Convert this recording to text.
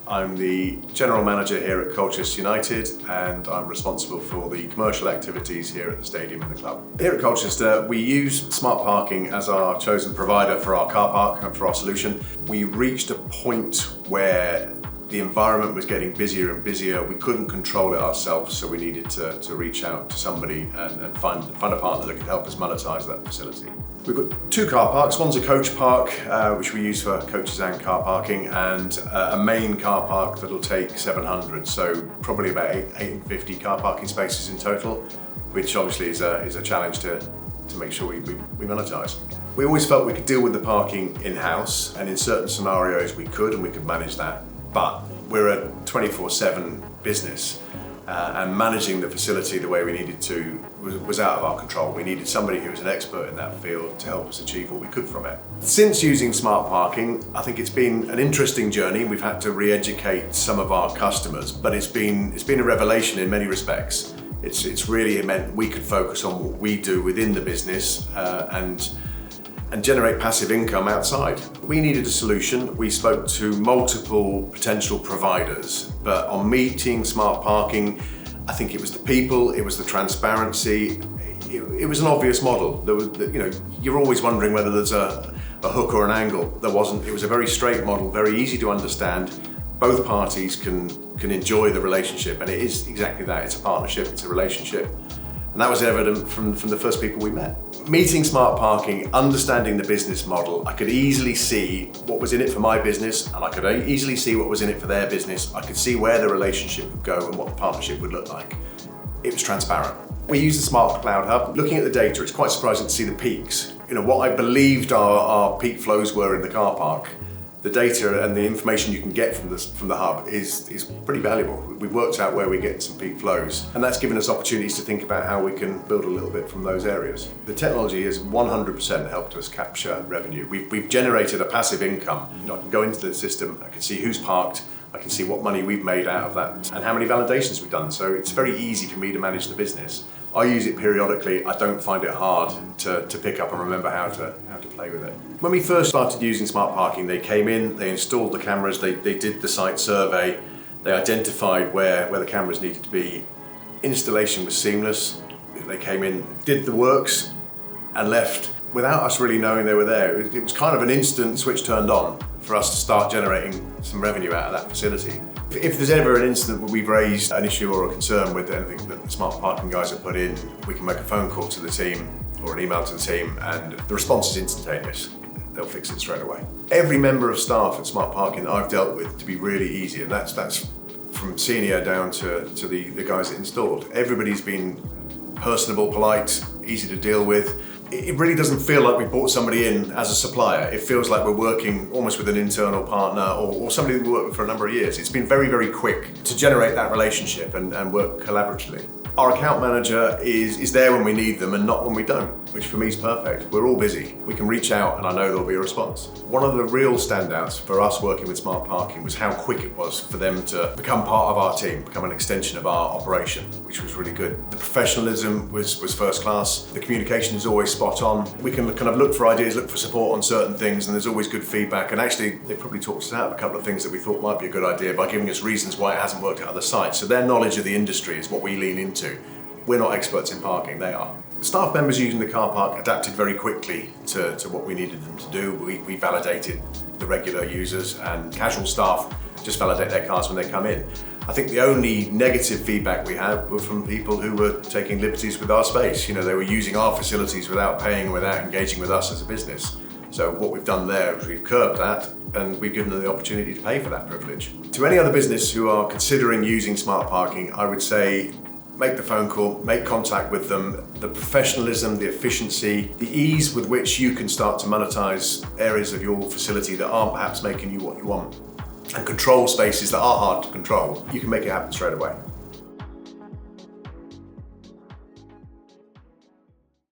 I'm the General Manager here at Colchester United and I'm responsible for the commercial activities here at the stadium and the club. Here at Colchester we use smart parking as our chosen provider for our car park and for our solution. We reached a point where the environment was getting busier and busier. We couldn't control it ourselves, so we needed to reach out to somebody and find a partner that could help us monetize that facility. We've got two car parks. One's a coach park, which we use for coaches and car parking, and a main car park that'll take 700, so probably about 850 car parking spaces in total, which obviously is a challenge to make sure we monetize. We always felt we could deal with the parking in-house, and in certain scenarios we could manage that. But we're a 24/7 business and managing the facility the way we needed to was out of our control. We needed somebody who was an expert in that field to help us achieve what we could from it. Since using smart parking, I think it's been an interesting journey. We've had to re-educate some of our customers, but it's been a revelation in many respects. It's really meant we could focus on what we do within the business and generate passive income outside. We needed a solution. We spoke to multiple potential providers, but on meeting smart parking, I think it was the people, it was the transparency, it was an obvious model. There was, you're always wondering whether there's a hook or an angle. There wasn't. It was a very straight model, very easy to understand. Both parties can enjoy the relationship, and it is exactly that. It's a partnership, it's a relationship. And that was evident from the first people we met. Meeting smart parking, understanding the business model, I could easily see what was in it for my business, and I could easily see what was in it for their business. I could see where the relationship would go and what the partnership would look like. It was transparent. We use the Smart Cloud Hub. Looking at the data, it's quite surprising to see the peaks. What I believed our peak flows were in the car park. The data and the information you can get from the hub is pretty valuable. We've worked out where we get some peak flows, and that's given us opportunities to think about how we can build a little bit from those areas. The technology has 100% helped us capture revenue. We've generated a passive income. I can go into the system, I can see who's parked, I can see what money we've made out of that and how many validations we've done. So it's very easy for me to manage the business. I use it periodically. I don't find it hard to pick up and remember how to play with it. When we first started using smart parking, they came in, they installed the cameras, they did the site survey, they identified where the cameras needed to be. Installation was seamless. They came in, did the works, and left without us really knowing they were there. It was kind of an instant switch turned on for us to start generating some revenue out of that facility. If there's ever an incident where we've raised an issue or a concern with anything that the smart parking guys have put in, we can make a phone call to the team or an email to the team, and the response is instantaneous. They'll fix it straight away. Every member of staff at Smart Parking that I've dealt with to be really easy, and that's from senior down to the guys that installed. Everybody's been personable, polite, easy to deal with. It really doesn't feel like we brought somebody in as a supplier. It feels like we're working almost with an internal partner or somebody we worked with for a number of years. It's been very, very quick to generate that relationship and work collaboratively. Our account manager is there when we need them and not when we don't, which for me is perfect. We're all busy. We can reach out and I know there'll be a response. One of the real standouts for us working with Smart Parking was how quick it was for them to become part of our team, become an extension of our operation, which was really good. The professionalism was first class. The communication is always spot on. We can kind of look for ideas, look for support on certain things, and there's always good feedback. And actually, they probably talked us out of a couple of things that we thought might be a good idea by giving us reasons why it hasn't worked at other sites. So their knowledge of the industry is what we lean into. We're not experts in parking, they are. The staff members using the car park adapted very quickly to what we needed them to do. We validated the regular users, and casual staff just validate their cars when they come in. I think the only negative feedback we had were from people who were taking liberties with our space. They were using our facilities without paying, without engaging with us as a business. So what we've done there is we've curbed that, and we've given them the opportunity to pay for that privilege. To any other business who are considering using smart parking, I would say make the phone call, make contact with them. The professionalism, the efficiency, the ease with which you can start to monetize areas of your facility that aren't perhaps making you what you want, and control spaces that are hard to control, you can make it happen straight away.